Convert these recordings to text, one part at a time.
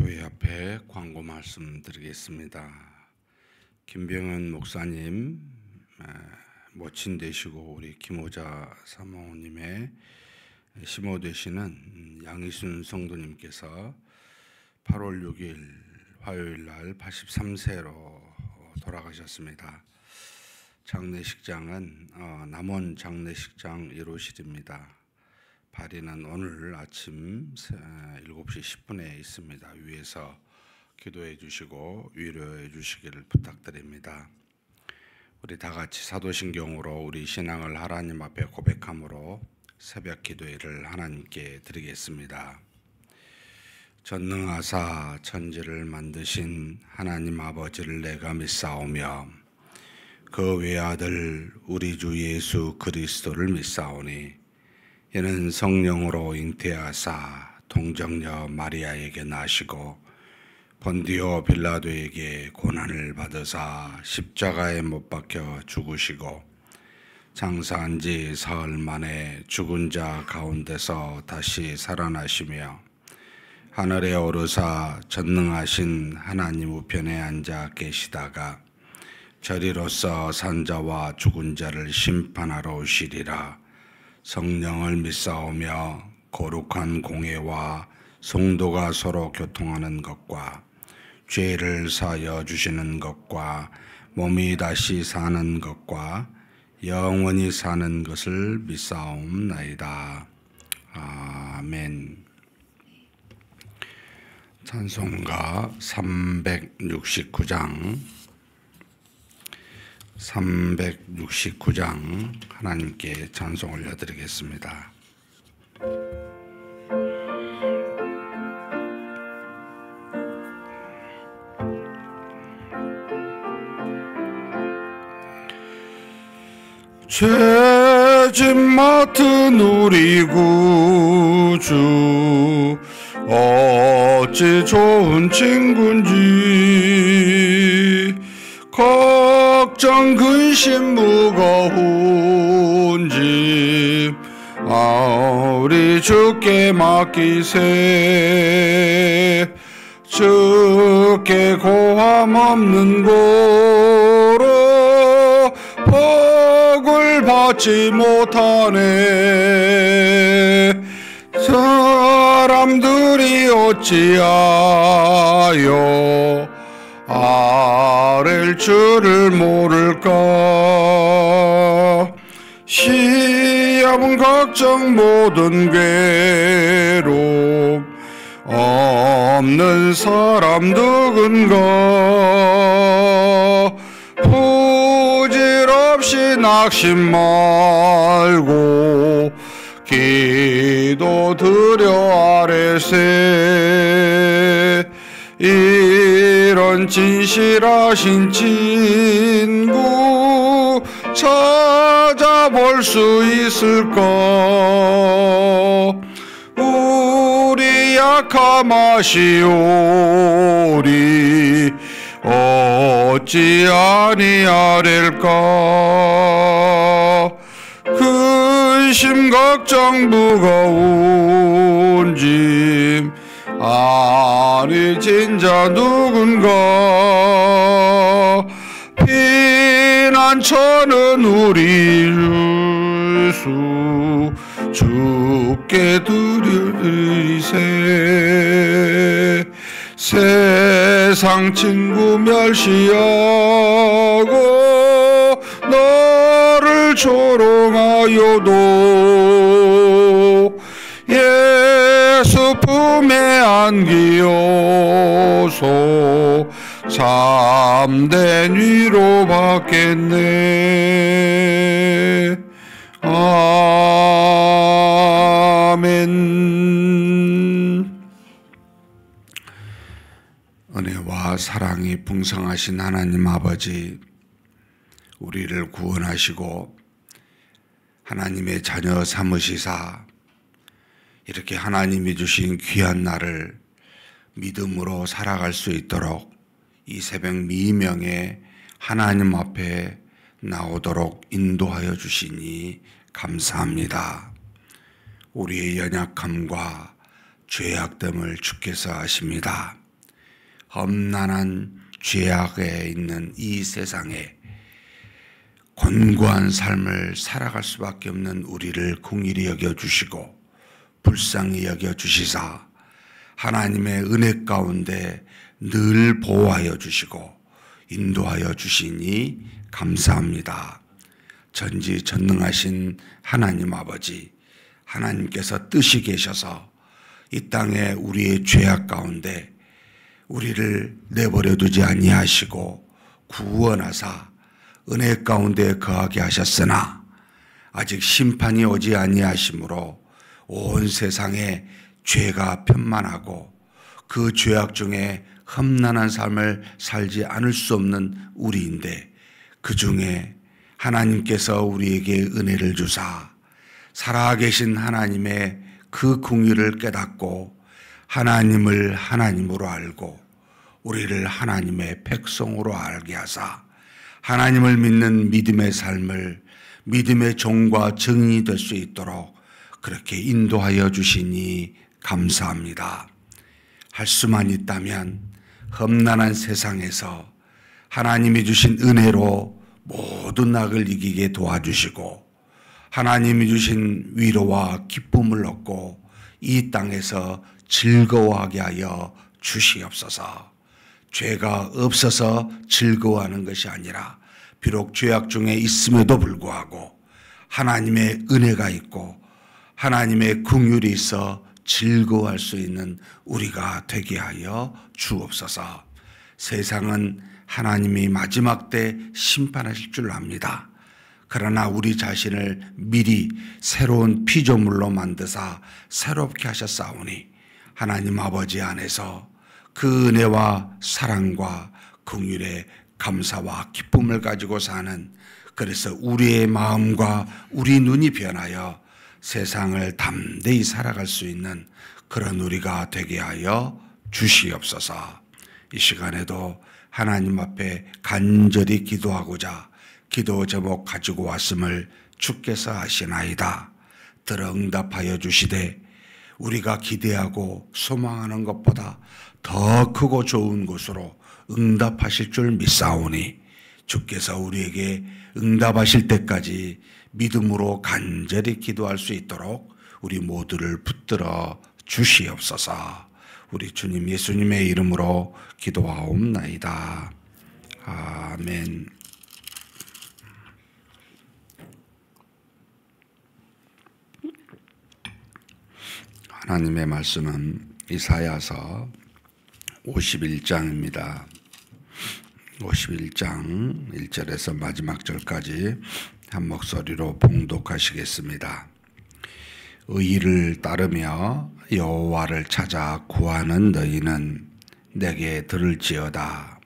교회 앞에 광고 말씀 드리겠습니다. 김병현 목사님 모친 되시고 우리 김호자 사모님의 시모 되시는 양희순 성도님께서 8월 6일 화요일 날 83세로 돌아가셨습니다. 장례식장은 남원 장례식장 1호실입니다. 발인은 오늘 아침 7시 10분에 있습니다. 위에서 기도해 주시고 위로해 주시기를 부탁드립니다. 우리 다 같이 사도신경으로 우리 신앙을 하나님 앞에 고백함으로 새벽 기도회를 하나님께 드리겠습니다. 전능하사 천지를 만드신 하나님 아버지를 내가 믿사오며 그 외아들 우리 주 예수 그리스도를 믿사오니 이는 성령으로 잉태하사 동정녀 마리아에게 나시고 본디오 빌라도에게 고난을 받으사 십자가에 못 박혀 죽으시고 장사한 지 사흘 만에 죽은 자 가운데서 다시 살아나시며 하늘에 오르사 전능하신 하나님 우편에 앉아 계시다가 저리로서 산자와 죽은 자를 심판하러 오시리라. 성령을 믿사오며 거룩한 공회와 성도가 서로 교통하는 것과 죄를 사하여 주시는 것과 몸이 다시 사는 것과 영원히 사는 것을 믿사옵나이다. 아멘. 찬송가 369장 하나님께 찬송 올려드리겠습니다. 죄짐 맡은 우리 구주 어찌 좋은 친구인지 걱정 근심 무거운지 우리 주께 맡기세. 주께 고함 없는 고로 복을 받지 못하네. 사람들이 어찌하여 아랠 줄을 모를까. 시험 걱정 모든 괴로움 없는 사람 누군가. 부질없이 낙심 말고 기도 드려 아뢰세. 이런 진실하신 친구 찾아볼 수 있을까. 우리 약함 아시오리 어찌 아니하릴까. 근심 걱정 무거운 짐 아니 진자 누군가. 피난처는 우리 주 주께 드리세. 세상 친구 멸시하고 너를 조롱하여도 예수 품에 안기어서 참된 위로 받겠네. 아멘. 은혜와 사랑이 풍성하신 하나님 아버지, 우리를 구원하시고 하나님의 자녀 삼으시사 이렇게 하나님이 주신 귀한 날을 믿음으로 살아갈 수 있도록 이 새벽 미명에 하나님 앞에 나오도록 인도하여 주시니 감사합니다. 우리의 연약함과 죄악됨을 주께서 아십니다. 험난한 죄악에 있는 이 세상에 곤고한 삶을 살아갈 수밖에 없는 우리를 긍휼히 여겨주시고 불쌍히 여겨주시사 하나님의 은혜 가운데 늘 보호하여 주시고 인도하여 주시니 감사합니다. 전지전능하신 하나님 아버지, 하나님께서 뜻이 계셔서 이 땅에 우리의 죄악 가운데 우리를 내버려 두지 아니하시고 구원하사 은혜 가운데 거하게 하셨으나 아직 심판이 오지 아니하시므로 온 세상에 죄가 편만하고 그 죄악 중에 험난한 삶을 살지 않을 수 없는 우리인데 그 중에 하나님께서 우리에게 은혜를 주사 살아계신 하나님의 그 긍휼을 깨닫고 하나님을 하나님으로 알고 우리를 하나님의 백성으로 알게 하사 하나님을 믿는 믿음의 삶을 믿음의 종과 증인이 될 수 있도록 그렇게 인도하여 주시니 감사합니다. 할 수만 있다면 험난한 세상에서 하나님이 주신 은혜로 모든 악을 이기게 도와주시고 하나님이 주신 위로와 기쁨을 얻고 이 땅에서 즐거워하게 하여 주시옵소서. 죄가 없어서 즐거워하는 것이 아니라 비록 죄악 중에 있음에도 불구하고 하나님의 은혜가 있고 하나님의 긍휼이 있어 즐거워할 수 있는 우리가 되게 하여 주옵소서. 세상은 하나님이 마지막 때 심판하실 줄 압니다. 그러나 우리 자신을 미리 새로운 피조물로 만드사 새롭게 하셨사오니 하나님 아버지 안에서 그 은혜와 사랑과 긍휼의 감사와 기쁨을 가지고 사는, 그래서 우리의 마음과 우리 눈이 변하여 세상을 담대히 살아갈 수 있는 그런 우리가 되게 하여 주시옵소서. 이 시간에도 하나님 앞에 간절히 기도하고자 기도 제목 가지고 왔음을 주께서 아시나이다. 들어 응답하여 주시되 우리가 기대하고 소망하는 것보다 더 크고 좋은 곳으로 응답하실 줄 믿사오니 주께서 우리에게 응답하실 때까지 믿음으로 간절히 기도할 수 있도록 우리 모두를 붙들어 주시옵소서. 우리 주님 예수님의 이름으로 기도하옵나이다. 아멘. 하나님의 말씀은 이사야서 51장입니다. 51장 1절에서 마지막 절까지 한 목소리로 봉독하시겠습니다. 의의를 따르며 여호와를 찾아 구하는 너희는 내게 들을지어다.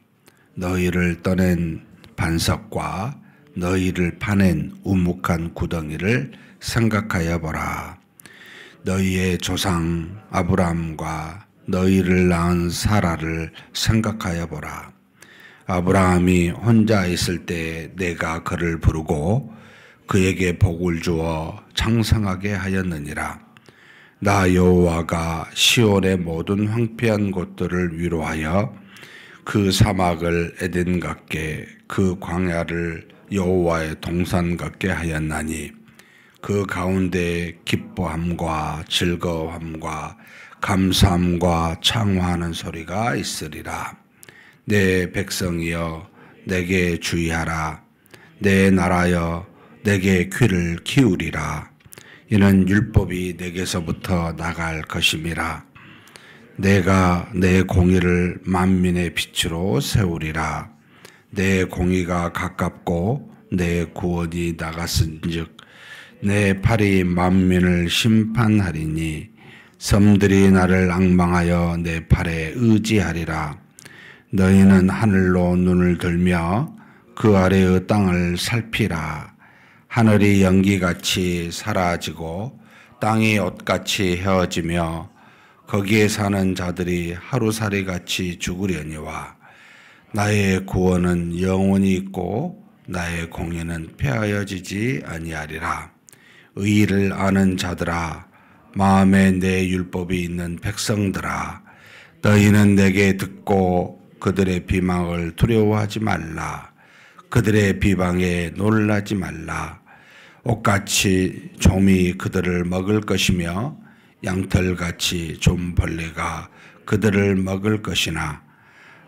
너희를 떠낸 반석과 너희를 파낸 우묵한 구덩이를 생각하여 보라. 너희의 조상 아브라함과 너희를 낳은 사라를 생각하여 보라. 아브라함이 혼자 있을 때 내가 그를 부르고 그에게 복을 주어 장성하게 하였느니라. 나 여호와가 시온의 모든 황폐한 곳들을 위로하여 그 사막을 에덴 같게 그 광야를 여호와의 동산 같게 하였나니 그 가운데 기뻐함과 즐거움과 감사함과 창화하는 소리가 있으리라. 내 백성이여 내게 주의하라. 내 나라여 내게 귀를 기울이라. 이는 율법이 내게서부터 나갈 것임이라. 내가 내 공의를 만민의 빛으로 세우리라. 내 공의가 가깝고 내 구원이 나갔은즉 내 팔이 만민을 심판하리니 섬들이 나를 앙망하여 내 팔에 의지하리라. 너희는 하늘로 눈을 들며 그 아래의 땅을 살피라. 하늘이 연기같이 사라지고 땅이 옷같이 헤어지며 거기에 사는 자들이 하루살이같이 죽으려니와 나의 구원은 영원히 있고 나의 공의는 폐하여지지 아니하리라. 의의를 아는 자들아, 마음에 내 율법이 있는 백성들아, 너희는 내게 듣고 그들의 비방을 두려워하지 말라. 그들의 비방에 놀라지 말라. 옥같이 좀이 그들을 먹을 것이며 양털같이 좀벌레가 그들을 먹을 것이나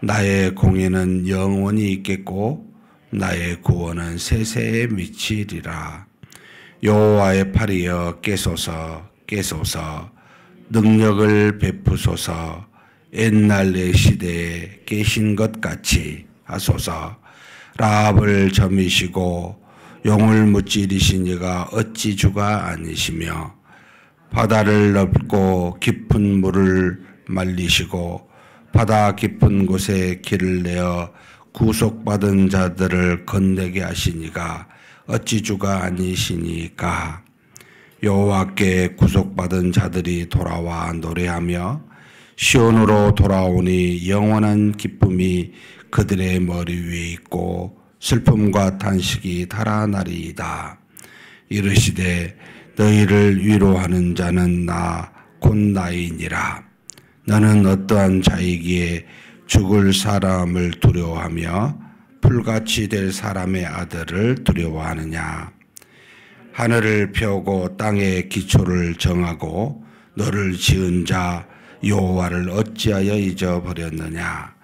나의 공의는 영원히 있겠고 나의 구원은 세세에 미치리라. 여호와의 팔이여 깨소서 깨소서 능력을 베푸소서 옛날의 시대에 계신 것 같이 하소서. 라합을 점이시고 용을 무찌르신 이가 어찌 주가 아니시며 바다를 넓고 깊은 물을 말리시고 바다 깊은 곳에 길을 내어 구속받은 자들을 건너게 하시니가 어찌 주가 아니시니까. 여호와께 구속받은 자들이 돌아와 노래하며 시온으로 돌아오니 영원한 기쁨이 그들의 머리 위에 있고 슬픔과 탄식이 달아나리이다. 이르시되 너희를 위로하는 자는 나 곧 나이니라. 너는 어떠한 자이기에 죽을 사람을 두려워하며 풀같이 될 사람의 아들을 두려워하느냐. 하늘을 펴고 땅의 기초를 정하고 너를 지은 자 여호와를 어찌하여 잊어버렸느냐.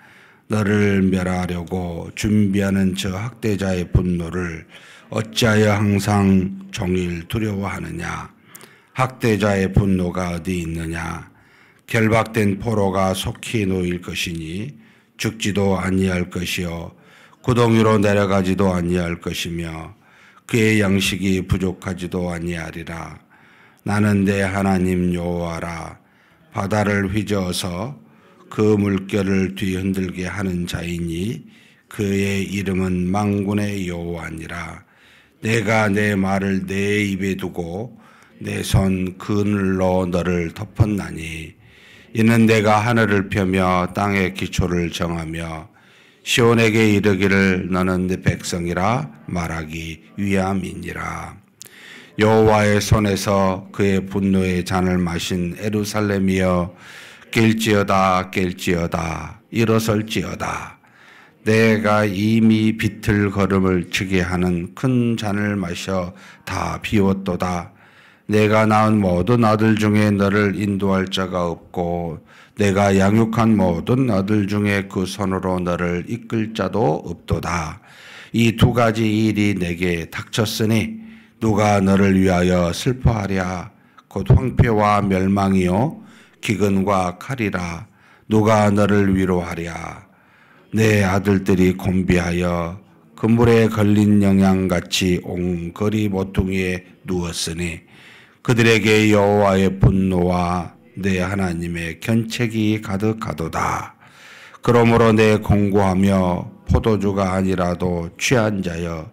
너를 멸하려고 준비하는 저 학대자의 분노를 어찌하여 항상 종일 두려워하느냐. 학대자의 분노가 어디 있느냐. 결박된 포로가 속히 놓일 것이니 죽지도 아니할 것이요 구덩 위로 내려가지도 아니할 것이며 그의 양식이 부족하지도 아니하리라. 나는 내 하나님 여호와라. 바다를 휘저어서 그 물결을 뒤흔들게 하는 자이니 그의 이름은 만군의 여호와니라. 내가 내 말을 내 입에 두고 내 손 그늘로 너를 덮었나니 이는 내가 하늘을 펴며 땅의 기초를 정하며 시온에게 이르기를 너는 내 백성이라 말하기 위함이니라. 여호와의 손에서 그의 분노의 잔을 마신 예루살렘이여 깰지어다 깰지어다 일어설지어다. 내가 이미 비틀걸음을 치게 하는 큰 잔을 마셔 다 비웠도다. 내가 낳은 모든 아들 중에 너를 인도할 자가 없고 내가 양육한 모든 아들 중에 그 손으로 너를 이끌 자도 없도다. 이 두 가지 일이 내게 닥쳤으니 누가 너를 위하여 슬퍼하랴. 곧 황폐와 멸망이요 기근과 칼이라. 누가 너를 위로하랴. 내 아들들이 곤비하여 그물에 걸린 영양같이 온 거리 모퉁이에 누웠으니 그들에게 여호와의 분노와 내 하나님의 견책이 가득하도다. 그러므로 내 공고하며 포도주가 아니라도 취한 자여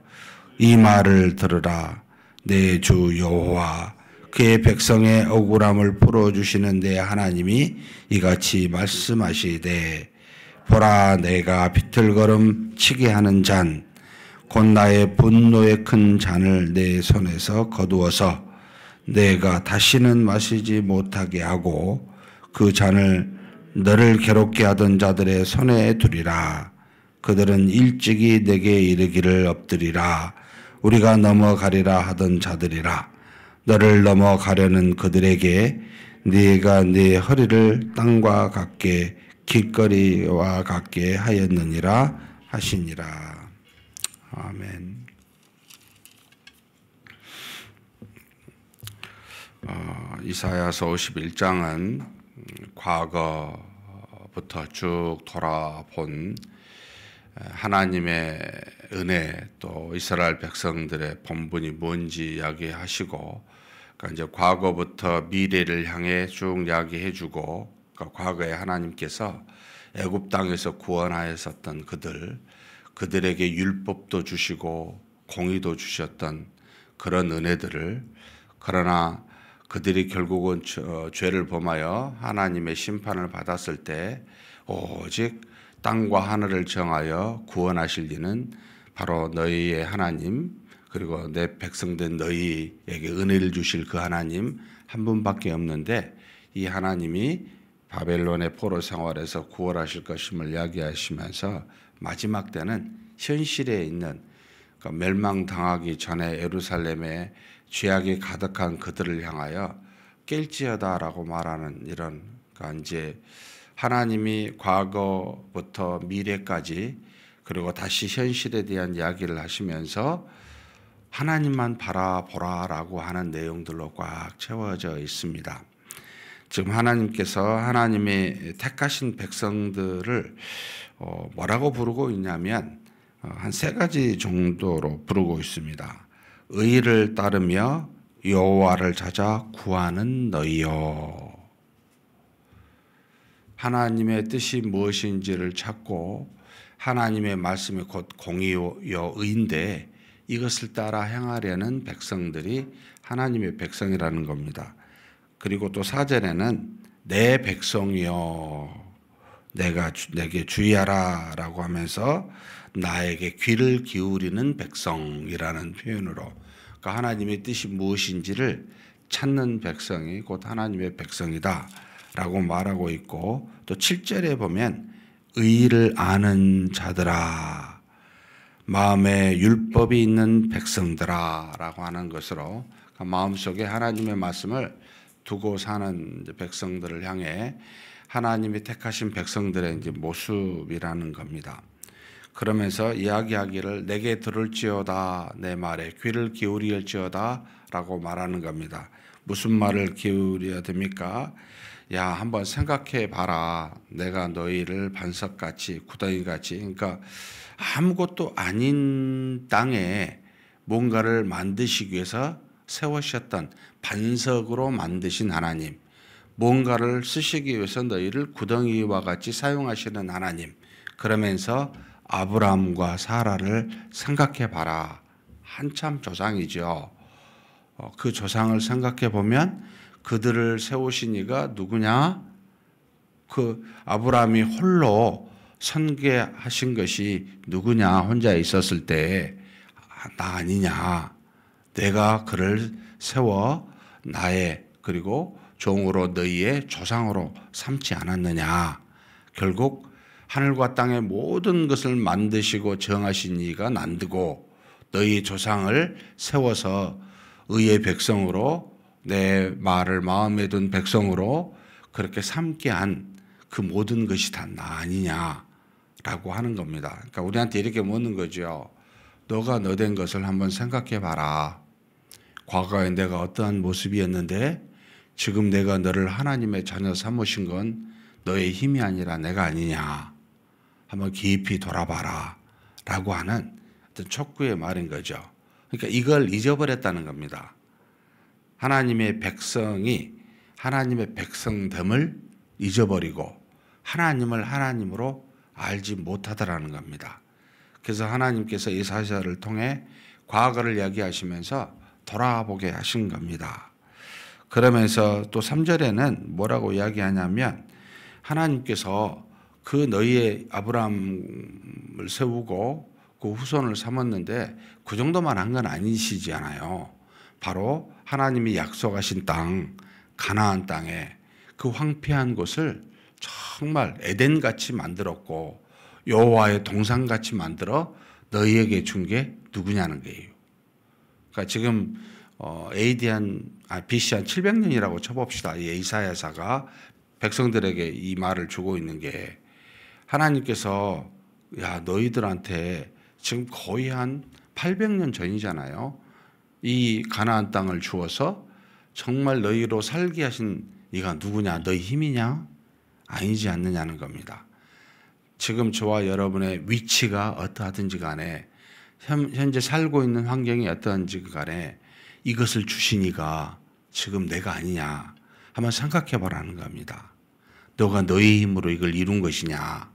이 말을 들으라. 내 주 여호와 그의 백성의 억울함을 풀어주시는 내 하나님이 이같이 말씀하시되 보라 내가 비틀걸음 치게 하는 잔 곧 나의 분노의 큰 잔을 내 손에서 거두어서 내가 다시는 마시지 못하게 하고 그 잔을 너를 괴롭게 하던 자들의 손에 두리라. 그들은 일찍이 내게 이르기를 엎드리라. 우리가 넘어가리라 하던 자들이라. 너를 넘어가려는 그들에게 네가 네 허리를 땅과 같게 길거리와 같게 하였느니라 하시니라. 아멘. 이사야서 51장은 과거부터 쭉 돌아본 하나님의 은혜 또 이스라엘 백성들의 본분이 뭔지 이야기하시고 그러니까 이제 과거부터 미래를 향해 쭉 이야기해주고 그러니까 과거에 하나님께서 애굽 땅에서 구원하였었던 그들에게 율법도 주시고 공의도 주셨던 그런 은혜들을 그러나 그들이 결국은 죄를 범하여 하나님의 심판을 받았을 때 오직 땅과 하늘을 정하여 구원하실 이는 바로 너희의 하나님 그리고 내 백성된 너희에게 은혜를 주실 그 하나님 한 분밖에 없는데 이 하나님이 바벨론의 포로 생활에서 구원하실 것임을 이야기하시면서 마지막 때는 현실에 있는, 그러니까 멸망당하기 전에 예루살렘에 죄악이 가득한 그들을 향하여 깰지어다라고 말하는 이런, 그러니까 이제 하나님이 과거부터 미래까지 그리고 다시 현실에 대한 이야기를 하시면서 하나님만 바라보라라고 하는 내용들로 꽉 채워져 있습니다. 지금 하나님께서 하나님의 택하신 백성들을 뭐라고 부르고 있냐면 한 세 가지 정도로 부르고 있습니다. 의를 따르며 여호와를 찾아 구하는 너희여. 하나님의 뜻이 무엇인지를 찾고 하나님의 말씀이 곧 공의요 의인데 이것을 따라 행하려는 백성들이 하나님의 백성이라는 겁니다. 그리고 또 4절에는 내 백성이여 내게 주의하라 라고 하면서 나에게 귀를 기울이는 백성이라는 표현으로, 그러니까 하나님의 뜻이 무엇인지를 찾는 백성이 곧 하나님의 백성이다 라고 말하고 있고, 또 7절에 보면 의를 아는 자들아 마음에 율법이 있는 백성들아 라고 하는 것으로, 그러니까 마음속에 하나님의 말씀을 두고 사는 백성들을 향해 하나님이 택하신 백성들의 이제 모습이라는 겁니다. 그러면서 이야기하기를 내게 들을지어다 내 말에 귀를 기울일지어다 라고 말하는 겁니다. 무슨 말을 기울여야 됩니까? 야, 한번 생각해 봐라. 내가 너희를 반석같이 구덩이같이, 그러니까 아무것도 아닌 땅에 뭔가를 만드시기 위해서 세우셨던 반석으로 만드신 하나님, 뭔가를 쓰시기 위해서 너희를 구덩이와 같이 사용하시는 하나님, 그러면서 아브라함과 사라를 생각해 봐라. 한참 조상이죠. 그 조상을 생각해 보면 그들을 세우신 이가 누구냐? 그 아브라함이 홀로 선계하신 것이 누구냐? 혼자 있었을 때 나 아니냐? 내가 그를 세워 나의 그리고 종으로 너희의 조상으로 삼지 않았느냐? 결국 하늘과 땅의 모든 것을 만드시고 정하신 이가 난드고 너희 조상을 세워서 의의 백성으로 내 말을 마음에 둔 백성으로 그렇게 삼게 한 그 모든 것이 다 나 아니냐라고 하는 겁니다. 그러니까 우리한테 이렇게 묻는 거죠. 너가 너 된 것을 한번 생각해 봐라. 과거에 내가 어떠한 모습이었는데 지금 내가 너를 하나님의 자녀 삼으신 건 너의 힘이 아니라 내가 아니냐. 한번 깊이 돌아봐라 라고 하는 어떤 촉구의 말인 거죠. 그러니까 이걸 잊어버렸다는 겁니다. 하나님의 백성이 하나님의 백성됨을 잊어버리고 하나님을 하나님으로 알지 못하더라는 겁니다. 그래서 하나님께서 이 사실을 통해 과거를 이야기하시면서 돌아보게 하신 겁니다. 그러면서 또 3절에는 뭐라고 이야기하냐면 하나님께서 그 너희의 아브라함을 세우고 그 후손을 삼았는데 그 정도만 한 건 아니시잖아요. 바로 하나님이 약속하신 땅 가나안 땅에 그 황폐한 곳을 정말 에덴같이 만들었고 여호와의 동산같이 만들어 너희에게 준 게 누구냐는 거예요. 그러니까 지금 BC 한 700년이라고 쳐봅시다. 이 이사야사가 백성들에게 이 말을 주고 있는 게 하나님께서 야 너희들한테 지금 거의 한 800년 전이잖아요. 이 가나안 땅을 주어서 정말 너희로 살게 하신 이가 누구냐? 너희 힘이냐? 아니지 않느냐는 겁니다. 지금 저와 여러분의 위치가 어떠하든지 간에 현재 살고 있는 환경이 어떠한지 간에 이것을 주신 이가 지금 내가 아니냐 한번 생각해 보라는 겁니다. 너가 너의 힘으로 이걸 이룬 것이냐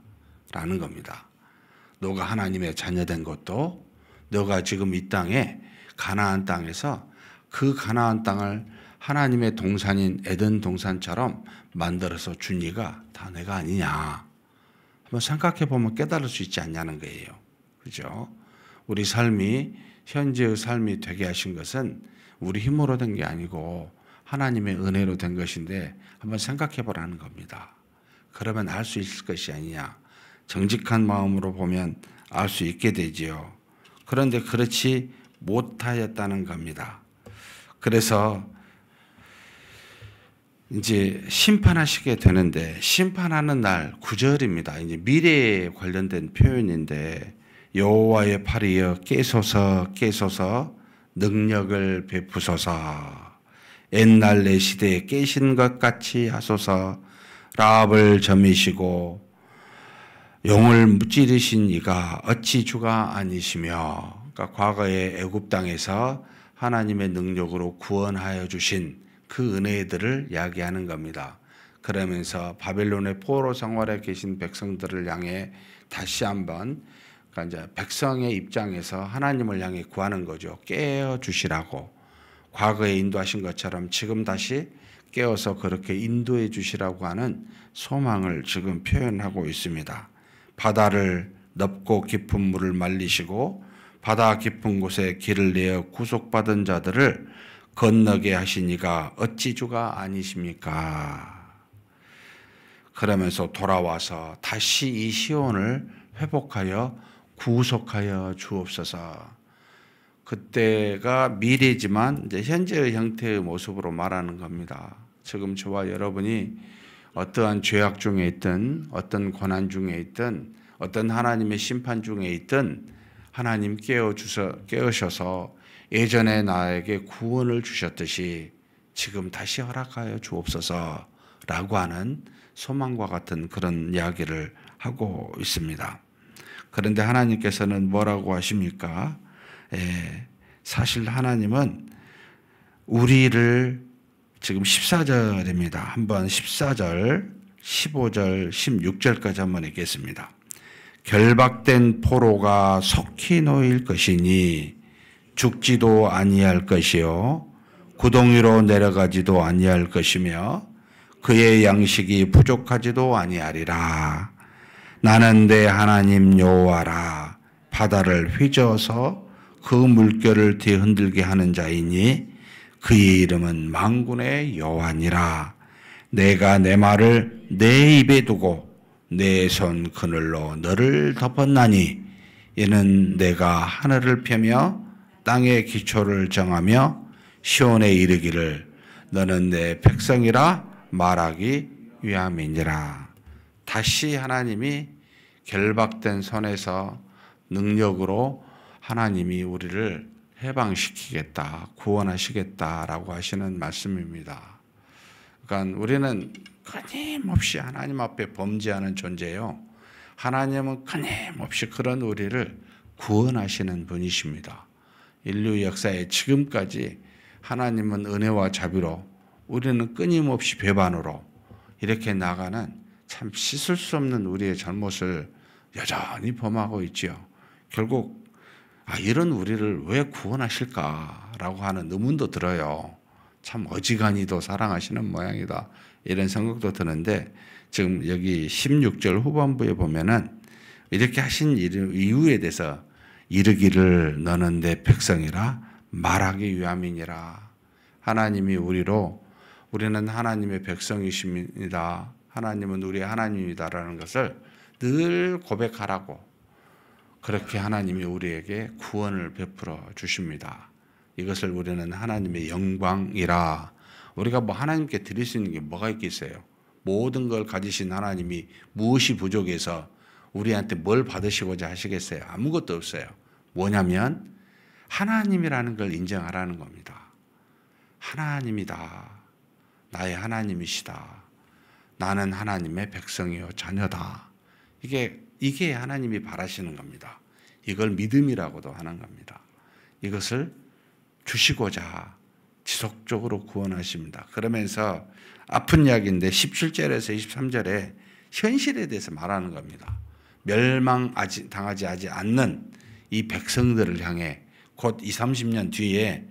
라는 겁니다. 너가 하나님의 자녀된 것도 너가 지금 이 땅에 가나안 땅에서 그 가나안 땅을 하나님의 동산인 에덴 동산처럼 만들어서 준 이가 다 내가 아니냐 한번 생각해 보면 깨달을 수 있지 않냐는 거예요. 그죠? 우리 삶이 현재의 삶이 되게 하신 것은 우리 힘으로 된 게 아니고 하나님의 은혜로 된 것인데 한번 생각해 보라는 겁니다. 그러면 알 수 있을 것이 아니냐. 정직한 마음으로 보면 알 수 있게 되지요. 그런데 그렇지 못하였다는 겁니다. 그래서 이제 심판하시게 되는데, 심판하는 날 9절입니다. 이제 미래에 관련된 표현인데, 여호와의 팔이여 깨소서 깨소서 능력을 베푸소서, 옛날 내 시대에 깨신 것 같이 하소서. 라합을 점이시고 용을 찌르신 이가 어찌 주가 아니시며. 그러니까 과거의 애굽 땅에서 하나님의 능력으로 구원하여 주신 그 은혜들을 이야기하는 겁니다. 그러면서 바벨론의 포로 생활에 계신 백성들을 향해 다시 한번, 그러니까 이제 백성의 입장에서 하나님을 향해 구하는 거죠. 깨어 주시라고. 과거에 인도하신 것처럼 지금 다시 깨어서 그렇게 인도해 주시라고 하는 소망을 지금 표현하고 있습니다. 바다를 넓고 깊은 물을 말리시고 바다 깊은 곳에 길을 내어 구속받은 자들을 건너게 하신 이가 어찌 주가 아니십니까? 그러면서 돌아와서 다시 이 시온을 회복하여 구속하여 주옵소서. 그때가 미래지만 이제 현재의 형태의 모습으로 말하는 겁니다. 지금 저와 여러분이 어떠한 죄악 중에 있든 어떤 고난 중에 있든 어떤 하나님의 심판 중에 있든 하나님 깨우셔서 예전에 나에게 구원을 주셨듯이 지금 다시 허락하여 주옵소서라고 하는 소망과 같은 그런 이야기를 하고 있습니다. 그런데 하나님께서는 뭐라고 하십니까? 사실 하나님은 우리를 지금 14절입니다. 한번 14절, 15절, 16절까지 한번 읽겠습니다. 결박된 포로가 속히 놓일 것이니 죽지도 아니할 것이요 구덩 위로 내려가지도 아니할 것이며 그의 양식이 부족하지도 아니하리라. 나는 내 하나님 여호와라. 바다를 휘저어서 그 물결을 뒤흔들게 하는 자이니 그의 이름은 만군의 여호와니라. 내가 내 말을 내 입에 두고 내 손 그늘로 너를 덮었나니 이는 내가 하늘을 펴며 땅의 기초를 정하며 시온에 이르기를 너는 내 백성이라 말하기 위함이니라. 다시 하나님이 결박된 손에서 능력으로 하나님이 우리를 해방시키겠다, 구원하시겠다라고 하시는 말씀입니다. 그러니까 우리는 끊임없이 하나님 앞에 범죄하는 존재요. 하나님은 끊임없이 그런 우리를 구원하시는 분이십니다. 인류 역사에 지금까지 하나님은 은혜와 자비로, 우리는 끊임없이 배반으로 이렇게 나가는 참 씻을 수 없는 우리의 잘못을 여전히 범하고 있지요. 결국 이런 우리를 왜 구원하실까라고 하는 의문도 들어요. 참 어지간히도 사랑하시는 모양이다, 이런 생각도 드는데, 지금 여기 16절 후반부에 보면은 이렇게 하신 이유에 대해서 이르기를 너는 내 백성이라 말하기 위함이니라. 하나님이 우리는 하나님의 백성이십니다. 하나님은 우리의 하나님이다라는 것을 늘 고백하라고, 그렇게 하나님이 우리에게 구원을 베풀어 주십니다. 이것을 우리는 하나님의 영광이라. 우리가 하나님께 드릴 수 있는 게 뭐가 있겠어요? 모든 걸 가지신 하나님이 무엇이 부족해서 우리한테 뭘 받으시고자 하시겠어요? 아무것도 없어요. 뭐냐면 하나님이라는 걸 인정하라는 겁니다. 하나님이다. 나의 하나님이시다. 나는 하나님의 백성이요 자녀다. 이게 하나님이 바라시는 겁니다. 이걸 믿음이라고도 하는 겁니다. 이것을 주시고자 지속적으로 구원하십니다. 그러면서 아픈 이야기인데 17절에서 23절에 현실에 대해서 말하는 겁니다. 멸망당하지 않는 이 백성들을 향해 곧 20, 30년 뒤에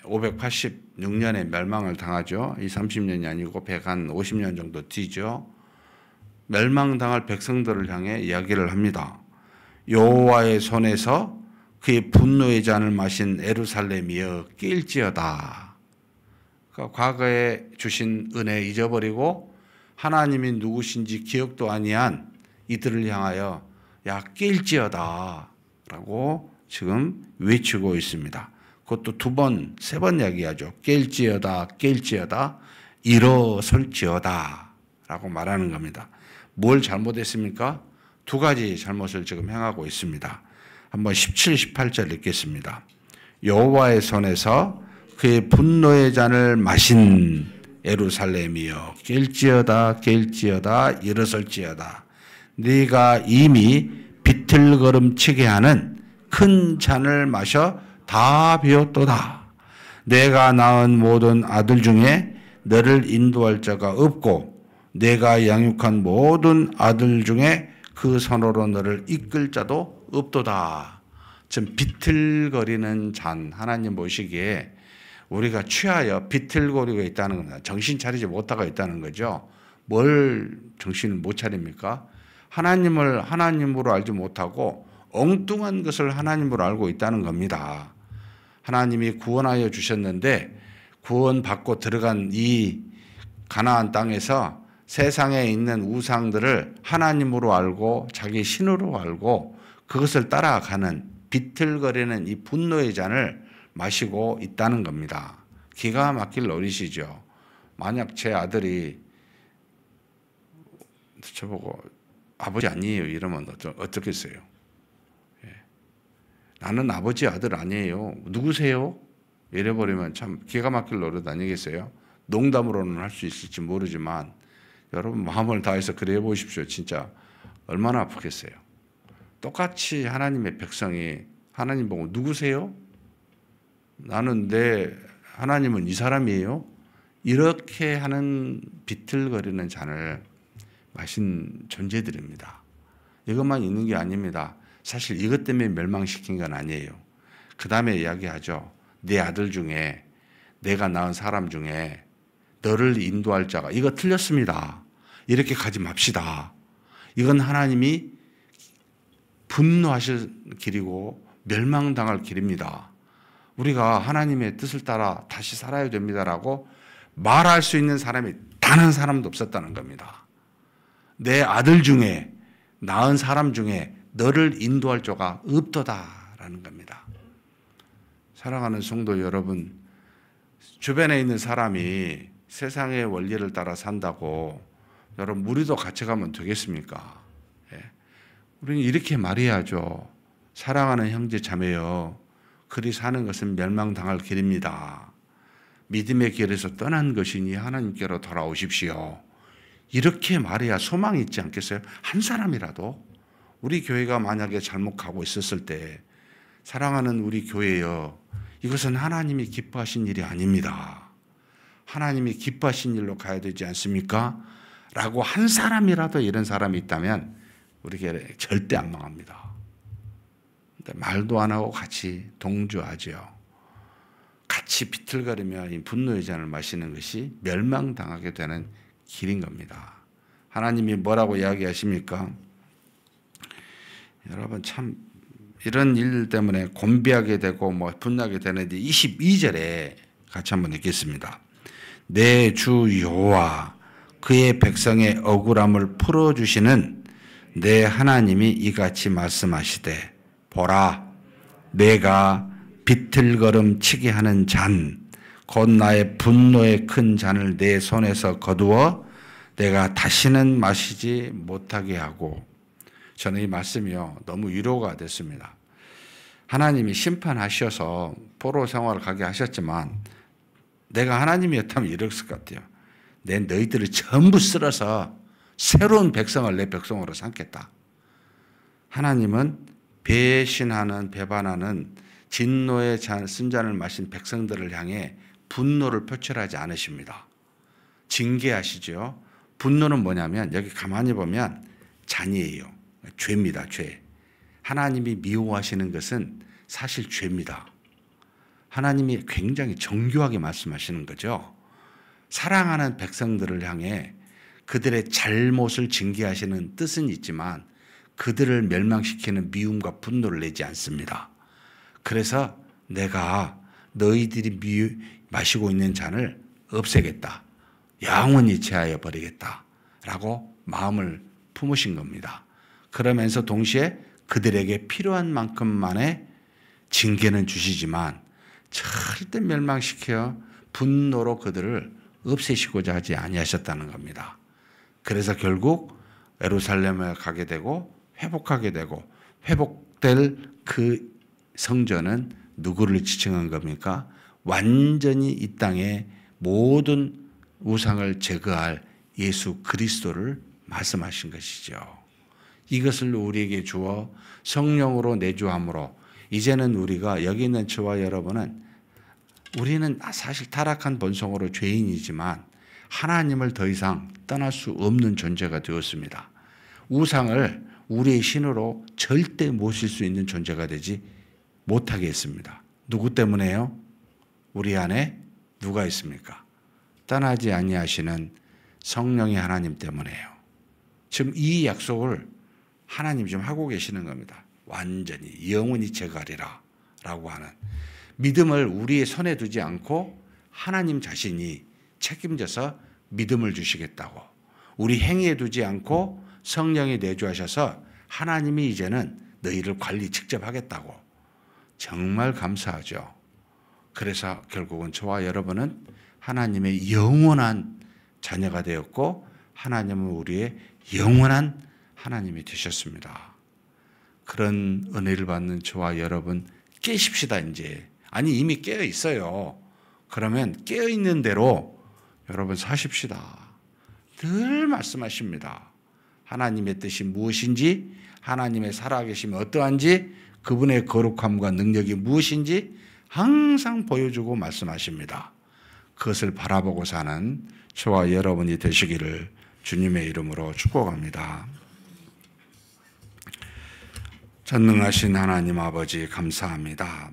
586년에 멸망을 당하죠. 20, 30년이 아니고 150년 정도 뒤죠. 멸망당할 백성들을 향해 이야기를 합니다. 여호와의 손에서 그의 분노의 잔을 마신 예루살렘이여 낄지어다. 그러니까 과거에 주신 은혜 잊어버리고 하나님이 누구신지 기억도 아니한 이들을 향하여 야 깰지어다 라고 지금 외치고 있습니다. 그것도 두 번, 세 번 이야기하죠. 깰지어다, 깰지어다, 일어설지어다 라고 말하는 겁니다. 뭘 잘못했습니까? 두 가지 잘못을 지금 행하고 있습니다. 한번 17, 18절 읽겠습니다. 여호와의 손에서 그의 분노의 잔을 마신 예루살렘이여 깰지어다 깰지어다 일어설지어다 네가 이미 비틀거름치게 하는 큰 잔을 마셔 다 비웠도다. 내가 낳은 모든 아들 중에 너를 인도할 자가 없고 내가 양육한 모든 아들 중에 그 손으로 너를 이끌 자도 없도다. 지금 비틀거리는 잔, 하나님 보시기에 우리가 취하여 비틀거리고 있다는 겁니다. 정신 차리지 못하고 있다는 거죠. 뭘 정신을 못 차립니까? 하나님을 하나님으로 알지 못하고 엉뚱한 것을 하나님으로 알고 있다는 겁니다. 하나님이 구원하여 주셨는데 구원받고 들어간 이 가나안 땅에서 세상에 있는 우상들을 하나님으로 알고 자기 신으로 알고 그것을 따라가는 비틀거리는 이 분노의 잔을 마시고 있다는 겁니다. 기가 막힐 노릇이죠. 만약 제 아들이 저보고 아버지 아니에요 이러면 어떻겠어요? 예. 나는 아버지 아들 아니에요. 누구세요? 이래버리면 참 기가 막힐 노릇 아니겠어요? 농담으로는 할 수 있을지 모르지만 여러분 마음을 다해서 그래 보십시오. 진짜 얼마나 아프겠어요. 똑같이 하나님의 백성이 하나님 보고 누구세요? 나는 하나님은 이 사람이에요? 이렇게 하는 비틀거리는 잔을 마신 존재들입니다. 이것만 있는 게 아닙니다. 사실 이것 때문에 멸망시킨 건 아니에요. 그 다음에 이야기하죠. 네 아들 중에 내가 낳은 사람 중에 너를 인도할 자가 이거 틀렸습니다. 이렇게 가지 맙시다. 이건 하나님이 분노하실 길이고 멸망당할 길입니다. 우리가 하나님의 뜻을 따라 다시 살아야 됩니다라고 말할 수 있는 사람이 단 한 사람도 없었다는 겁니다. 내 아들 중에 낳은 사람 중에 너를 인도할 자가 없도다라는 겁니다. 사랑하는 성도 여러분, 주변에 있는 사람이 세상의 원리를 따라 산다고 여러분 우리도 같이 가면 되겠습니까? 예. 우리는 이렇게 말해야죠. 사랑하는 형제 자매여, 그리 사는 것은 멸망당할 길입니다. 믿음의 길에서 떠난 것이니 하나님께로 돌아오십시오. 이렇게 말해야 소망이 있지 않겠어요? 한 사람이라도 우리 교회가 만약에 잘못 가고 있었을 때 사랑하는 우리 교회여, 이것은 하나님이 기뻐하신 일이 아닙니다. 하나님이 기뻐하신 일로 가야 되지 않습니까? 라고 한 사람이라도 이런 사람이 있다면 우리 교회 절대 안 망합니다. 근데 말도 안 하고 같이 동조하죠. 같이 비틀거리며 이 분노의 잔을 마시는 것이 멸망당하게 되는 길인 겁니다. 하나님이 뭐라고 이야기하십니까? 여러분 참 이런 일 때문에 곤비하게 되고 분노하게 되는데 22절에 같이 한번 읽겠습니다. 내 주 여호와 그의 백성의 억울함을 풀어주시는 내 하나님이 이같이 말씀하시되 보라 내가 비틀거름 치게 하는 잔 곧 나의 분노의 큰 잔을 내 손에서 거두어 내가 다시는 마시지 못하게 하고. 저는 이 말씀이요 너무 위로가 됐습니다. 하나님이 심판하셔서 포로 생활을 가게 하셨지만 내가 하나님이었다면 이랬을 것 같아요. 내 너희들을 전부 쓸어서 새로운 백성을 내 백성으로 삼겠다. 하나님은 배신하는 배반하는 진노의 쓴잔을 마신 백성들을 향해 분노를 표출하지 않으십니다. 징계하시죠. 분노는 뭐냐면 여기 가만히 보면 잔이에요. 죄입니다. 죄. 하나님이 미워하시는 것은 사실 죄입니다. 하나님이 굉장히 정교하게 말씀하시는 거죠. 사랑하는 백성들을 향해 그들의 잘못을 징계하시는 뜻은 있지만 그들을 멸망시키는 미움과 분노를 내지 않습니다. 그래서 내가 너희들이 마시고 있는 잔을 없애겠다. 영원히 제하여 버리겠다. 라고 마음을 품으신 겁니다. 그러면서 동시에 그들에게 필요한 만큼만의 징계는 주시지만 절대 멸망시켜 분노로 그들을 없애시고자 하지 아니하셨다는 겁니다. 그래서 결국 예루살렘에 가게 되고 회복하게 되고 회복될 그 성전은 누구를 지칭한 겁니까? 완전히 이 땅에 모든 우상을 제거할 예수 그리스도를 말씀하신 것이죠. 이것을 우리에게 주어 성령으로 내주함으로 이제는 우리가 여기 있는 저와 여러분은 우리는 사실 타락한 본성으로 죄인이지만 하나님을 더 이상 떠날 수 없는 존재가 되었습니다. 우상을 우리의 신으로 절대 모실 수 있는 존재가 되지 못하게 했습니다. 누구 때문에요? 우리 안에 누가 있습니까? 떠나지 아니하시는 성령의 하나님 때문에요. 지금 이 약속을 하나님이 지금 하고 계시는 겁니다. 완전히 영원히 제거하리라 라고 하는 믿음을 우리의 손에 두지 않고 하나님 자신이 책임져서 믿음을 주시겠다고, 우리 행위에 두지 않고 성령이 내주하셔서 하나님이 이제는 너희를 관리 직접 하겠다고. 정말 감사하죠. 그래서 결국은 저와 여러분은 하나님의 영원한 자녀가 되었고 하나님은 우리의 영원한 하나님이 되셨습니다. 그런 은혜를 받는 저와 여러분 깨십시다 이제. 아니 이미 깨어 있어요. 그러면 깨어 있는 대로 여러분 사십시다. 늘 말씀하십니다. 하나님의 뜻이 무엇인지, 하나님의 살아계심이 어떠한지, 그분의 거룩함과 능력이 무엇인지 항상 보여주고 말씀하십니다. 그것을 바라보고 사는 저와 여러분이 되시기를 주님의 이름으로 축복합니다. 전능하신 하나님 아버지 감사합니다.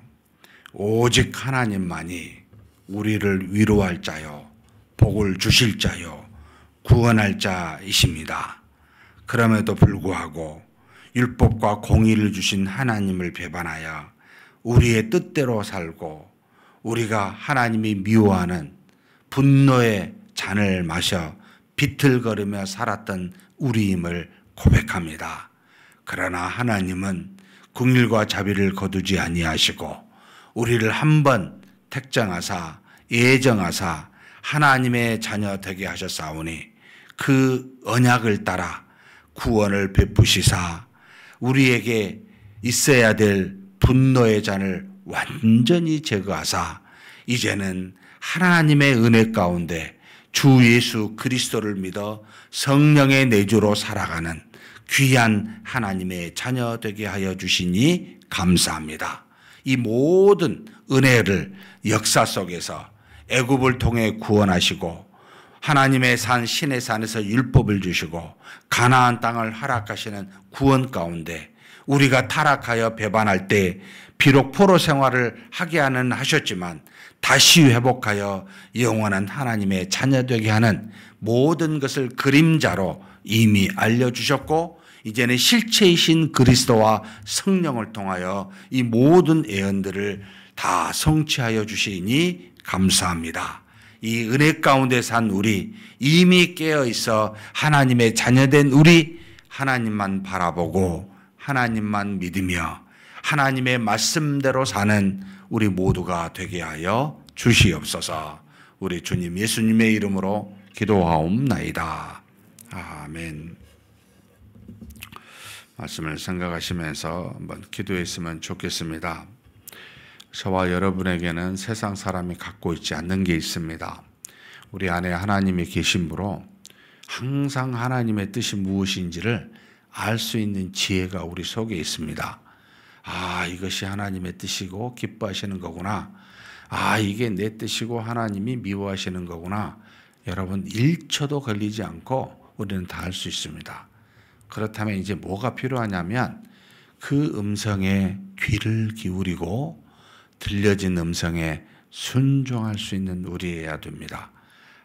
오직 하나님만이 우리를 위로할 자요, 복을 주실 자요, 구원할 자이십니다. 그럼에도 불구하고 율법과 공의를 주신 하나님을 배반하여 우리의 뜻대로 살고 우리가 하나님이 미워하는 분노의 잔을 마셔 비틀거리며 살았던 우리임을 고백합니다. 그러나 하나님은 긍휼과 자비를 거두지 아니하시고 우리를 한번 택정하사 예정하사 하나님의 자녀 되게 하셨사오니 그 언약을 따라 구원을 베푸시사 우리에게 있어야 될 분노의 잔을 완전히 제거하사 이제는 하나님의 은혜 가운데 주 예수 그리스도를 믿어 성령의 내주로 살아가는 귀한 하나님의 자녀 되게 하여 주시니 감사합니다. 이 모든 은혜를 역사 속에서 애굽을 통해 구원하시고 하나님의 산 신의 산에서 율법을 주시고 가나안 땅을 허락하시는 구원 가운데 우리가 타락하여 배반할 때 비록 포로 생활을 하게 하셨지만 다시 회복하여 영원한 하나님의 자녀 되게 하는 모든 것을 그림자로 이미 알려주셨고 이제는 실체이신 그리스도와 성령을 통하여 이 모든 예언들을 다 성취하여 주시니 감사합니다. 이 은혜 가운데 산 우리, 이미 깨어있어 하나님의 자녀된 우리, 하나님만 바라보고 하나님만 믿으며 하나님의 말씀대로 사는 우리 모두가 되게 하여 주시옵소서. 우리 주님 예수님의 이름으로 기도하옵나이다. 아멘. 말씀을 생각하시면서 한번 기도했으면 좋겠습니다. 저와 여러분에게는 세상 사람이 갖고 있지 않는 게 있습니다. 우리 안에 하나님이 계심으로 항상 하나님의 뜻이 무엇인지를 알 수 있는 지혜가 우리 속에 있습니다. 아, 이것이 하나님의 뜻이고 기뻐하시는 거구나. 아, 이게 내 뜻이고 하나님이 미워하시는 거구나. 여러분 1초도 걸리지 않고 우리는 다 알 수 있습니다. 그렇다면 이제 뭐가 필요하냐면 그 음성에 귀를 기울이고 들려진 음성에 순종할 수 있는 우리여야 됩니다.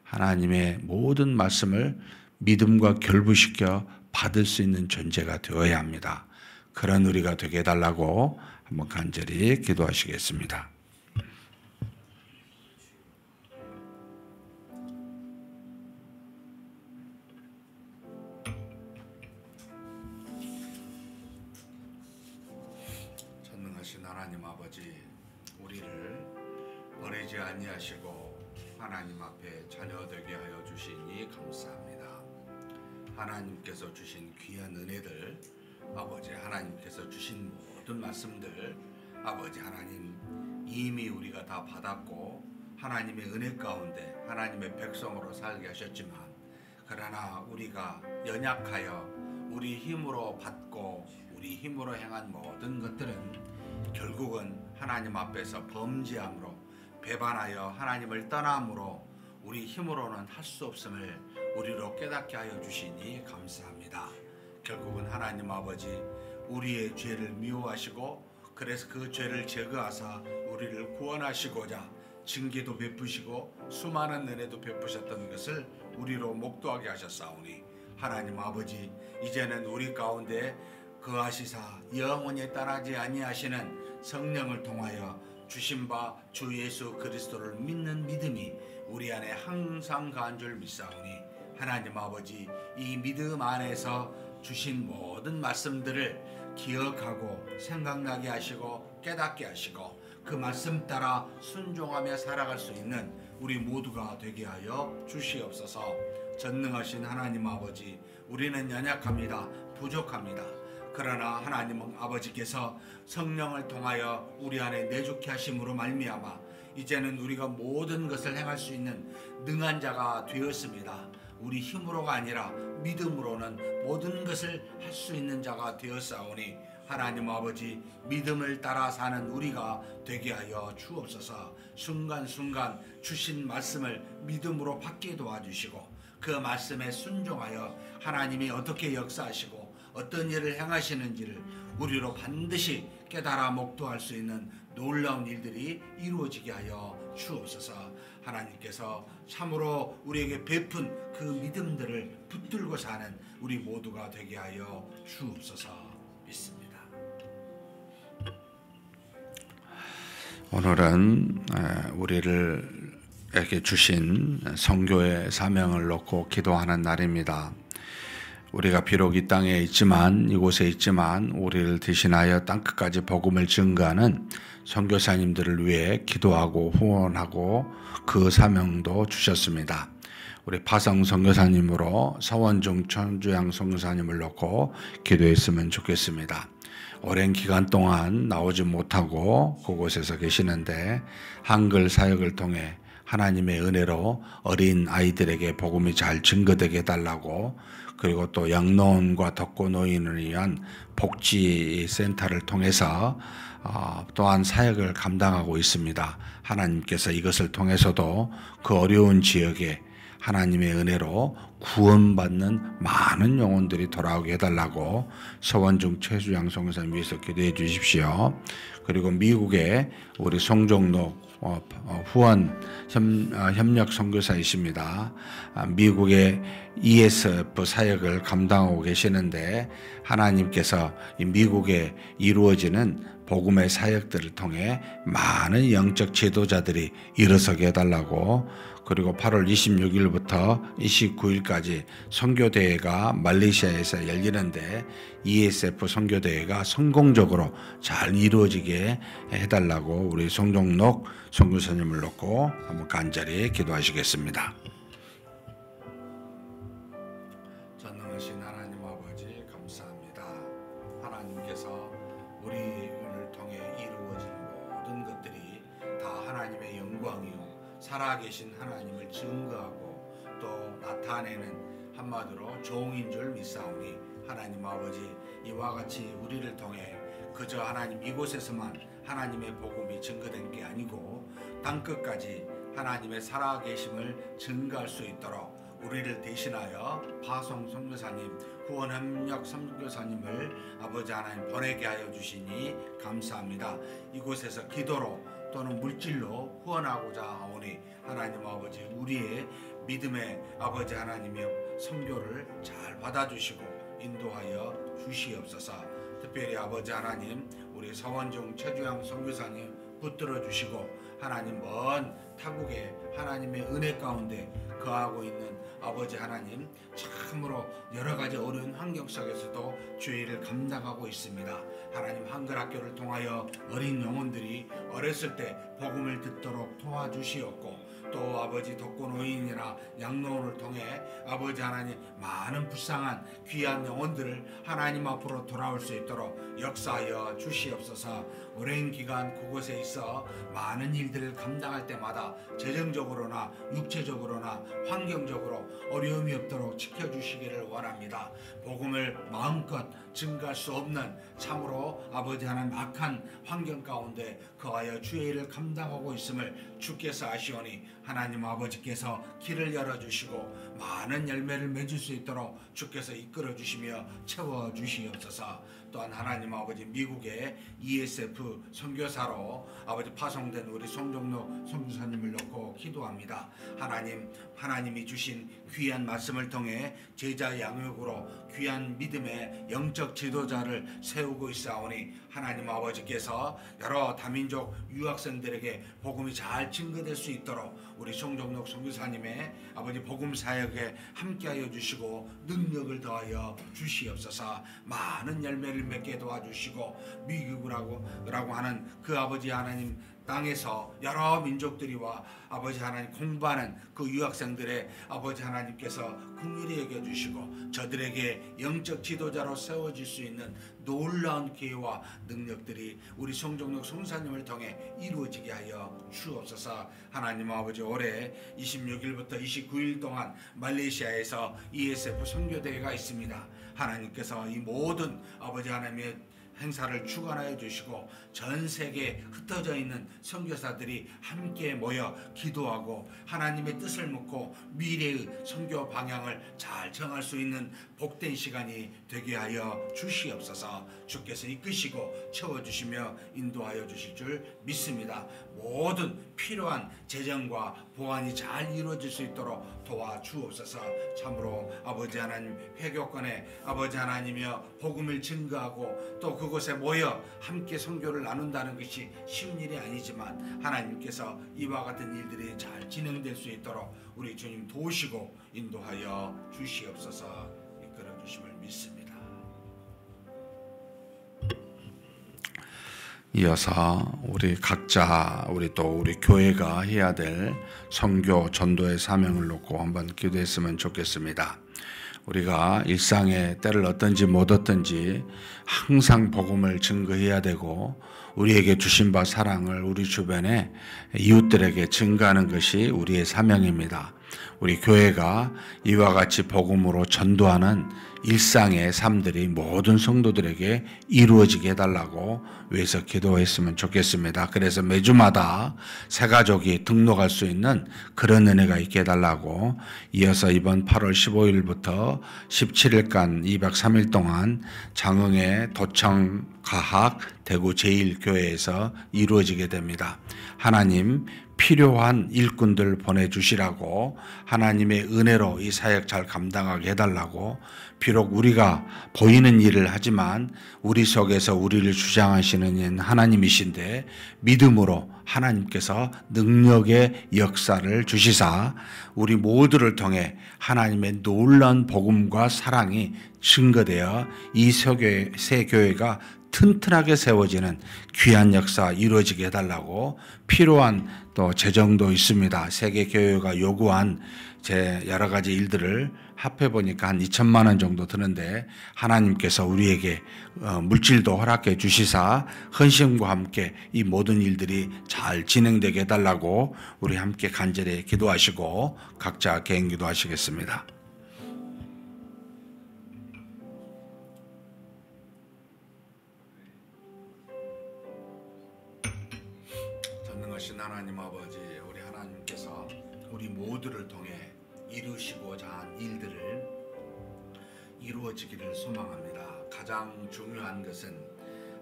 하나님의 모든 말씀을 믿음과 결부시켜 받을 수 있는 존재가 되어야 합니다. 그런 우리가 되게 해달라고 한번 간절히 기도하시겠습니다. 전능하신 하나님 아버지, 우리를 버리지 아니하시고 하나님 앞에 자녀 되게 하여 주시니 감사합니다. 하나님께서 주신 귀한 은혜들, 아버지 하나님께서 주신 모든 말씀들, 아버지 하나님 이미 우리가 다 받았고 하나님의 은혜 가운데 하나님의 백성으로 살게 하셨지만, 그러나 우리가 연약하여 우리 힘으로 받고 우리 힘으로 행한 모든 것들은 결국은 하나님 앞에서 범죄함으로, 배반하여 하나님을 떠남으로 우리 힘으로는 할 수 없음을 우리로 깨닫게 하여 주시니 감사합니다. 결국은 하나님 아버지, 우리의 죄를 미워하시고 그래서 그 죄를 제거하사 우리를 구원하시고자 징계도 베푸시고 수많은 은혜도 베푸셨던 것을 우리로 목도하게 하셨사오니, 하나님 아버지, 이제는 우리 가운데 거하시사 영원히 떠나지 아니하시는 성령을 통하여 주신 바 주 예수 그리스도를 믿는 믿음이 우리 안에 항상 가한 줄 믿사오니, 하나님 아버지, 이 믿음 안에서 주신 모든 말씀들을 기억하고 생각나게 하시고 깨닫게 하시고 그 말씀 따라 순종하며 살아갈 수 있는 우리 모두가 되게 하여 주시옵소서. 전능하신 하나님 아버지, 우리는 연약합니다. 부족합니다. 그러나 하나님 아버지께서 성령을 통하여 우리 안에 내주케 하심으로 말미암아 이제는 우리가 모든 것을 행할 수 있는 능한 자가 되었습니다. 우리 힘으로가 아니라 믿음으로는 모든 것을 할 수 있는 자가 되었사오니, 하나님 아버지, 믿음을 따라 사는 우리가 되게 하여 주옵소서. 순간순간 주신 말씀을 믿음으로 받게 도와주시고 그 말씀에 순종하여 하나님이 어떻게 역사하시고 어떤 일을 행하시는지를 우리로 반드시 깨달아 목도할 수 있는 놀라운 일들이 이루어지게 하여 주옵소서. 하나님께서 참으로 우리에게 베푼 그 믿음들을 붙들고 사는 우리 모두가 되게 하여 주옵소서 믿습니다. 오늘은 우리에게 주신 선교의 사명을 놓고 기도하는 날입니다. 우리가 비록 이 땅에 있지만, 이곳에 있지만 우리를 대신하여 땅끝까지 복음을 증거하는 선교사님들을 위해 기도하고 후원하고 그 사명도 주셨습니다. 우리 파성 선교사님으로 서원중 천주양 선교사님을 놓고 기도했으면 좋겠습니다. 오랜 기간 동안 나오지 못하고 그곳에서 계시는데 한글 사역을 통해 하나님의 은혜로 어린 아이들에게 복음이 잘 증거되게 해달라고, 그리고 또 양로원과 덕고노인을 위한 복지센터를 통해서 또한 사역을 감당하고 있습니다. 하나님께서 이것을 통해서도 그 어려운 지역에 하나님의 은혜로 구원받는 많은 영혼들이 돌아오게 해달라고 서원중 최주양 선교사님 위해서 기도해 주십시오. 그리고 미국에 우리 송종록 후원 협력 선교사이십니다. 미국의 ESF 사역을 감당하고 계시는데 하나님께서 이 미국에 이루어지는 복음의 사역들을 통해 많은 영적 지도자들이 일어서게 해달라고, 그리고 8월 26일부터 29일까지 선교대회가 말레이시아에서 열리는데 ESF 선교대회가 성공적으로 잘 이루어지게 해달라고 우리 송종록 선교사님을 놓고 한번 간절히 기도하시겠습니다. 전능하신 하나님 아버지, 감사합니다. 하나님께서 우리를 통해 이루어진 모든 것들이 다 하나님의 영광이요 살아계신 하나님을 증거하고 또 나타내는 한마디로 종인 줄 믿사오니, 하나님 아버지, 이와 같이 우리를 통해 그저 하나님 이곳에서만 하나님의 복음이 증거된 게 아니고 땅끝까지 하나님의 살아계심을 증거할 수 있도록 우리를 대신하여 파송 선교사님, 후원협력 선교사님을 아버지 하나님 보내게 하여 주시니 감사합니다. 이곳에서 기도로 또는 물질로 후원하고자 하오니 하나님 아버지, 우리의 믿음의 아버지 하나님의 선교를 잘 받아주시고 인도하여 주시옵소서. 특별히 아버지 하나님, 우리 서원중 최주양 선교사님 붙들어 주시고 하나님 먼 타국에 하나님의 은혜 가운데 거하고 있는 아버지 하나님 참으로 여러 가지 어려운 환경 속에서도 주의 일을 감당하고 있습니다. 하나님 한글학교를 통하여 어린 영혼들이 어렸을 때 복음을 듣도록 도와주시었고 또 아버지 독거노인이나 양로원을 통해 아버지 하나님 많은 불쌍한 귀한 영혼들을 하나님 앞으로 돌아올 수 있도록 역사하여 주시옵소서. 오랜 기간 그곳에 있어 많은 일들을 감당할 때마다 재정적으로나 육체적으로나 환경적으로 어려움이 없도록 지켜주시기를 원합니다. 복음을 마음껏 증가할 수 없는 참으로 아버지 하나님 악한 환경 가운데 거하여 주의 일을 감당하고 있음을 주께서 아시오니 하나님 아버지께서 길을 열어주시고 많은 열매를 맺을 수 있도록 주께서 이끌어주시며 채워주시옵소서. 또한 하나님 아버지 미국의 ESF 선교사로 아버지 파송된 우리 송정록 선교사님을 놓고 기도합니다. 하나님이 주신 귀한 말씀을 통해 제자 양육으로 귀한 믿음의 영적 지도자를 세우고 있사오니 하나님 아버지께서 여러 다민족 유학생들에게 복음이 잘 증거될 수 있도록 우리 송정록 선교사님의 아버지 복음 사역에 함께하여 주시고 능력을 더하여 주시옵소서. 많은 열매를 맺게 도와주시고 미국이라고 하는 그 아버지 하나님 땅에서 여러 민족들이와 아버지 하나님 공부하는 그 유학생들의 아버지 하나님께서 긍휼히 여겨주시고 저들에게 영적 지도자로 세워질 수 있는 놀라운 기회와 능력들이 우리 송정록 성사님을 통해 이루어지게 하여 주옵소서. 하나님 아버지 올해 26일부터 29일 동안 말레이시아에서 ESF 선교대회가 있습니다. 하나님께서 이 모든 아버지 하나님의 행사를 주관하여 주시고 전 세계에 흩어져 있는 선교사들이 함께 모여 기도하고 하나님의 뜻을 묻고 미래의 선교 방향을 잘 정할 수 있는 복된 시간이 되게 하여 주시옵소서. 주께서 이끄시고 채워주시며 인도하여 주실 줄 믿습니다. 모든 필요한 재정과 보완이 잘 이루어질 수 있도록 도와주옵소서. 참으로 아버지 하나님 회교권에 아버지 하나님이여 복음을 증거하고 또 그곳에 모여 함께 선교를 나눈다는 것이 쉬운 일이 아니지만 하나님께서 이와 같은 일들이 잘 진행될 수 있도록 우리 주님 도우시고 인도하여 주시옵소서. 이끌어 주심을 믿습니다. 이어서 우리 각자 우리 교회가 해야 될 선교 전도의 사명을 놓고 한번 기도했으면 좋겠습니다. 우리가 일상의 때를 얻든지 못 얻든지 항상 복음을 증거해야 되고 우리에게 주신 바 사랑을 우리 주변의 이웃들에게 증거하는 것이 우리의 사명입니다. 우리 교회가 이와 같이 복음으로 전도하는 일상의 삶들이 모든 성도들에게 이루어지게 해달라고 위해서 기도했으면 좋겠습니다. 그래서 매주마다 새 가족이 등록할 수 있는 그런 은혜가 있게 해달라고 이어서 이번 8월 15일부터 17일간 203일 동안 장흥의 도청 가학 대구 제1교회에서 이루어지게 됩니다. 하나님 필요한 일꾼들 보내주시라고 하나님의 은혜로 이 사역 잘 감당하게 해달라고 비록 우리가 보이는 일을 하지만 우리 속에서 우리를 주장하시는 하나님이신데 믿음으로 하나님께서 능력의 역사를 주시사 우리 모두를 통해 하나님의 놀라운 복음과 사랑이 증거되어 이 새 교회가 튼튼하게 세워지는 귀한 역사 이루어지게 해달라고 필요한 또 재정도 있습니다. 세계교회가 요구한 제 여러 가지 일들을 합해보니까 한 2천만 원 정도 드는데 하나님께서 우리에게 물질도 허락해 주시사 헌신과 함께 이 모든 일들이 잘 진행되게 해달라고 우리 함께 간절히 기도하시고 각자 개인 기도하시겠습니다. 전능하신 하나님 아버지, 우리 하나님께서 우리 모두를 통해 이루시고자 한 일들을 이루어지기를 소망합니다. 가장 중요한 것은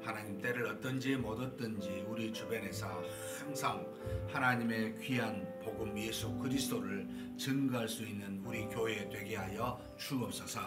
하나님 때를 얻든지 못 얻든지 우리 주변에서 항상 하나님의 귀한 복음 예수 그리스도를 증거할 수 있는 우리 교회 되게 하여 주옵소서.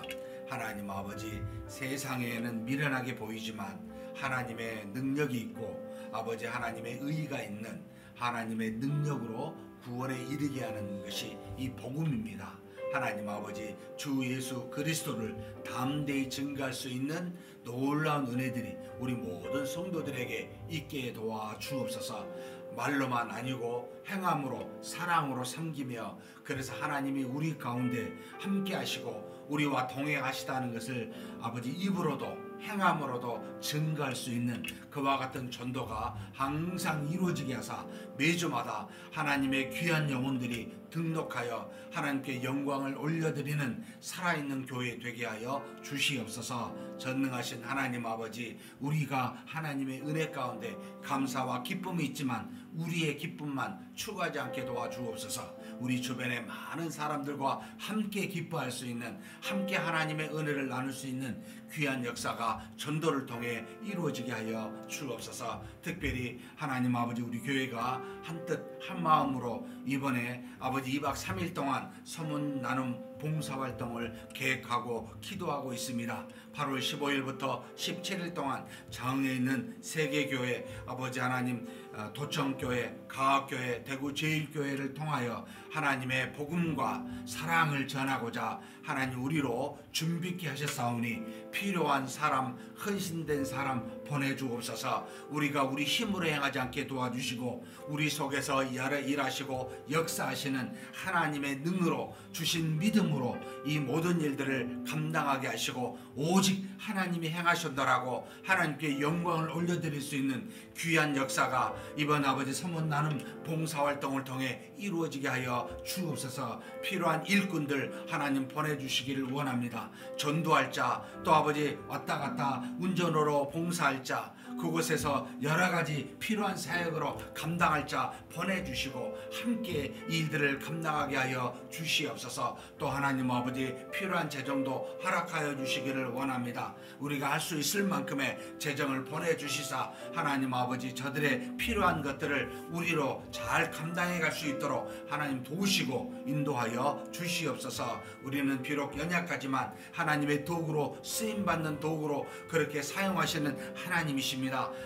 하나님 아버지, 세상에는 미련하게 보이지만 하나님의 능력이 있고 아버지 하나님의 의의가 있는 하나님의 능력으로 구원에 이르게 하는 것이 이 복음입니다. 하나님 아버지 주 예수 그리스도를 담대히 증거할 수 있는 놀라운 은혜들이 우리 모든 성도들에게 있게 도와 주옵소서. 말로만 아니고 행함으로 사랑으로 섬기며, 그래서 하나님이 우리 가운데 함께 하시고 우리와 동행하시다는 것을 아버지 입으로도 행함으로도 증거할 수 있는 그와 같은 전도가 항상 이루어지게 하사 매주마다 하나님의 귀한 영혼들이 등록하여 하나님께 영광을 올려드리는 살아있는 교회 되게 하여 주시옵소서. 전능하신 하나님 아버지, 우리가 하나님의 은혜 가운데 감사와 기쁨이 있지만 우리의 기쁨만 추구하지 않게 도와주옵소서. 우리 주변에 많은 사람들과 함께 기뻐할 수 있는, 함께 하나님의 은혜를 나눌 수 있는 귀한 역사가 전도를 통해 이루어지게 하여 주옵소서. 특별히 하나님 아버지, 우리 교회가 한뜻 한마음으로 이번에 아버지 2박 3일 동안 서문 나눔 봉사활동을 계획하고 기도하고 있습니다. 8월 15일부터 17일 동안 장흥에 있는 세계교회 아버지 하나님 도청교회, 가학교회, 대구 제일교회를 통하여 하나님의 복음과 사랑을 전하고자 하나님 우리로 준비케 하셨사오니 필요한 사람, 헌신된 사람 보내주옵소서. 우리가 우리 힘으로 행하지 않게 도와주시고 우리 속에서 일하시고 역사하시는 하나님의 능으로 주신 믿음으로 이 모든 일들을 감당하게 하시고 오직 하나님이 행하셨더라고 하나님께 영광을 올려드릴 수 있는 귀한 역사가 이번 아버지 서문 나눔 봉사활동을 통해 이루어지게 하여 주옵소서. 필요한 일꾼들 하나님 보내주시기를 원합니다. 전도할 자, 또 아버지 왔다 갔다 운전으로 봉사할 자, 그곳에서 여러가지 필요한 사역으로 감당할 자 보내주시고 함께 일들을 감당하게 하여 주시옵소서. 또 하나님 아버지 필요한 재정도 허락하여 주시기를 원합니다. 우리가 할 수 있을 만큼의 재정을 보내주시사 하나님 아버지 저들의 필요한 것들을 우리로 잘 감당해 갈 수 있도록 하나님 도우시고 인도하여 주시옵소서. 우리는 비록 연약하지만 하나님의 도구로 쓰임받는 도구로 그렇게 사용하시는 하나님이십니다.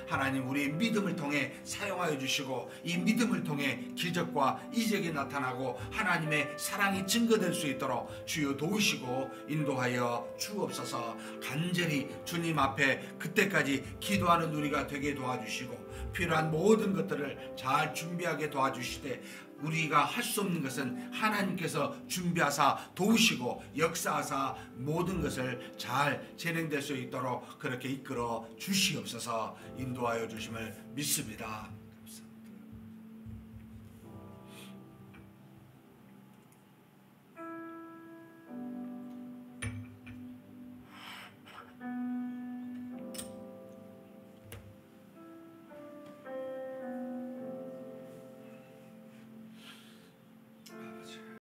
하나님 우리의 믿음을 통해 사용하여 주시고 이 믿음을 통해 기적과 이적이 나타나고 하나님의 사랑이 증거될 수 있도록 주여 도우시고 인도하여 주옵소서. 간절히 주님 앞에 그때까지 기도하는 우리가 되게 도와주시고 필요한 모든 것들을 잘 준비하게 도와주시되 우리가 할 수 없는 것은 하나님께서 준비하사 도우시고 역사하사 모든 것을 잘 진행될 수 있도록 그렇게 이끌어 주시옵소서. 인도하여 주심을 믿습니다.